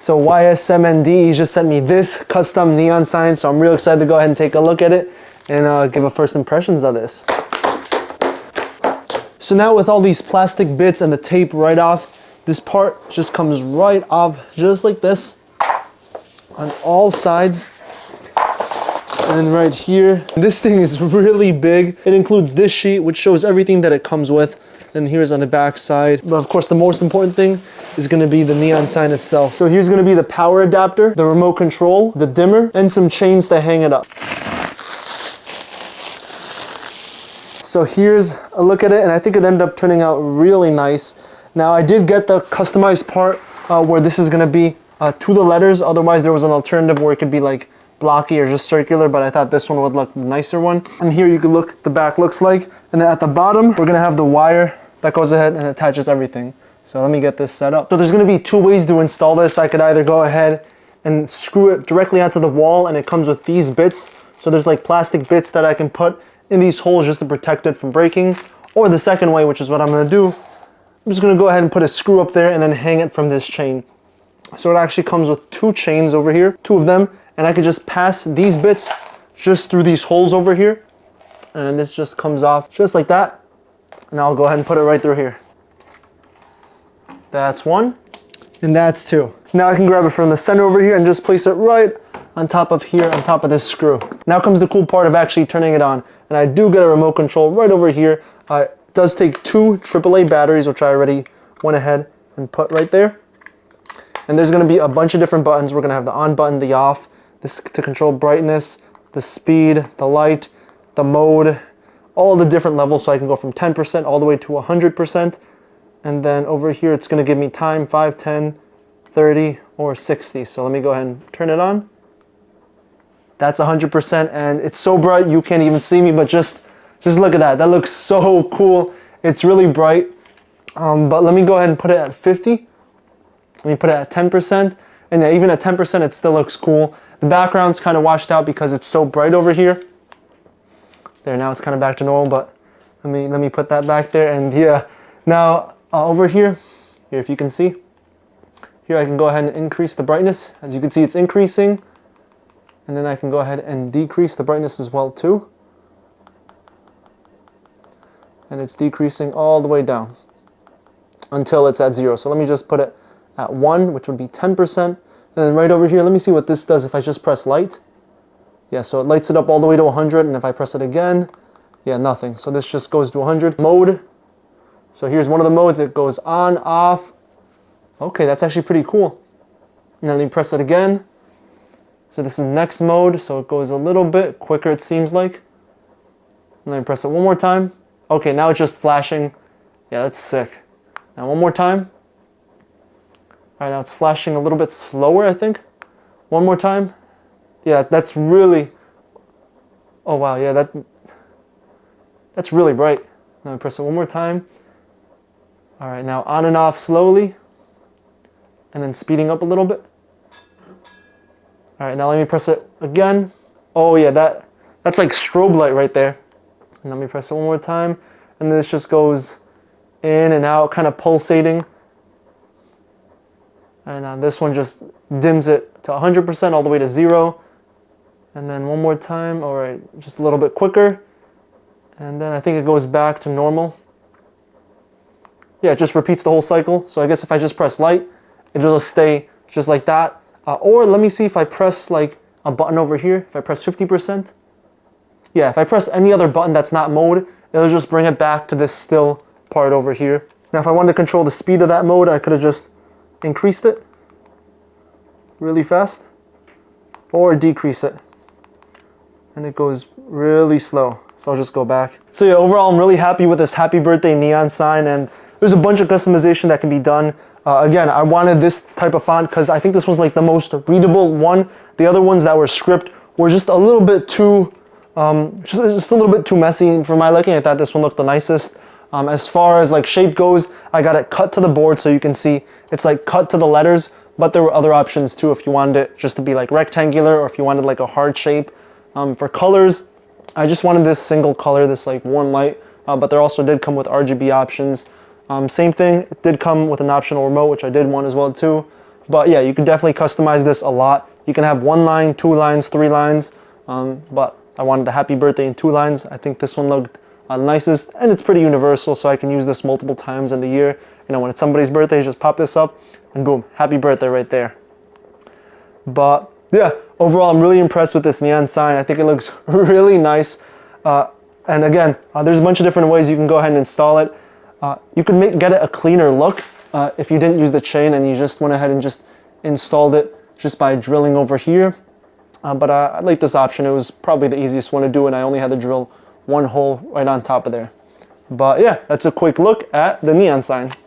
So YSMNDE just sent me this custom neon sign, so I'm real excited to go ahead and take a look at it and give a first impressions of this. So now with all these plastic bits and the tape right off, this part just comes right off just like this on all sides. And then right here, this thing is really big. It includes this sheet, which shows everything that it comes with. And here's on the back side. But of course, the most important thing is gonna be the neon sign itself. So here's gonna be the power adapter, the remote control, the dimmer, and some chains to hang it up. So here's a look at it, and I think it ended up turning out really nice. Now I did get the customized part where this is gonna be to the letters. Otherwise there was an alternative where it could be like blocky or just circular, but I thought this one would look the nicer one. And here you can look, the back looks like. And then at the bottom, we're gonna have the wire that goes ahead and attaches everything. So let me get this set up. So there's gonna be two ways to install this. I could either go ahead and screw it directly onto the wall, and it comes with these bits. So there's like plastic bits that I can put in these holes just to protect it from breaking. Or the second way, which is what I'm gonna do, I'm just gonna go ahead and put a screw up there and then hang it from this chain. So it actually comes with two chains over here, two of them, and I could just pass these bits just through these holes over here. And this just comes off just like that. And I'll go ahead and put it right through here. That's one, and that's two. Now I can grab it from the center over here and just place it right on top of here, on top of this screw. Now comes the cool part of actually turning it on. And I do get a remote control right over here. It does take two AAA batteries, which I already went ahead and put right there. And there's gonna be a bunch of different buttons. We're gonna have the on button, the off, this to control brightness, the speed, the light, the mode, all the different levels, so I can go from 10% all the way to 100%. And then over here, it's gonna give me time, 5, 10, 30, or 60. So let me go ahead and turn it on. That's 100%, and it's so bright you can't even see me, but just look at that. That looks so cool. It's really bright, but let me go ahead and put it at 50. Let me put it at 10%, and yeah, even at 10%, it still looks cool. The background's kind of washed out because it's so bright over here. There, now it's kind of back to normal, but let me put that back there. And yeah, now over here, if you can see, here I can go ahead and increase the brightness. As you can see, it's increasing, and then I can go ahead and decrease the brightness as well too. And it's decreasing all the way down until it's at 0. So let me just put it at 1, which would be 10%. And then right over here, let me see what this does if I just press light. Yeah, so it lights it up all the way to 100, and if I press it again, yeah, nothing. So this just goes to 100. Mode. So here's one of the modes. It goes on, off. Okay, that's actually pretty cool. And then let me press it again. So this is next mode, so it goes a little bit quicker, it seems like. And then press it one more time. Okay, now it's just flashing. Yeah, that's sick. Now one more time. All right, now it's flashing a little bit slower, I think. One more time. Yeah, that's really, oh wow, yeah, that's really bright. Now press it one more time. All right, now on and off slowly, and then speeding up a little bit. All right, now let me press it again. Oh yeah, that's like strobe light right there. And let me press it one more time, and this just goes in and out, kind of pulsating. And this one just dims it to 100% all the way to 0. And then one more time, all right, just a little bit quicker. And then I think it goes back to normal. Yeah, it just repeats the whole cycle. So I guess if I just press light, it'll stay just like that. Or let me see if I press like a button over here, if I press 50%. Yeah, if I press any other button that's not mode, it'll just bring it back to this still part over here. Now if I wanted to control the speed of that mode, I could have just increased it really fast or decrease it, and it goes really slow. So I'll just go back. So yeah, overall I'm really happy with this happy birthday neon sign, and there's a bunch of customization that can be done. Again, I wanted this type of font because I think this was like the most readable one. The other ones that were script were just a little bit too just a little bit too messy for my liking. I thought this one looked the nicest. As far as like shape goes, I got it cut to the board, so you can see it's like cut to the letters, but there were other options too if you wanted it just to be like rectangular, or if you wanted like a hard shape. For colors, I just wanted this single color, this like warm light, but there also did come with RGB options. Same thing, it did come with an optional remote, which I did want as well too. But yeah, you can definitely customize this a lot. You can have 1 line, 2 lines, 3 lines, but I wanted the happy birthday in 2 lines. I think this one looked nicest, and it's pretty universal, so I can use this multiple times in the year. You know, when it's somebody's birthday, just pop this up and boom, happy birthday right there. But yeah, overall, I'm really impressed with this neon sign. I think it looks really nice. And again, there's a bunch of different ways you can go ahead and install it. You can get it a cleaner look if you didn't use the chain and you just went ahead and just installed it just by drilling over here. But I like this option. It was probably the easiest one to do, and I only had to drill 1 hole right on top of there. But yeah, that's a quick look at the neon sign.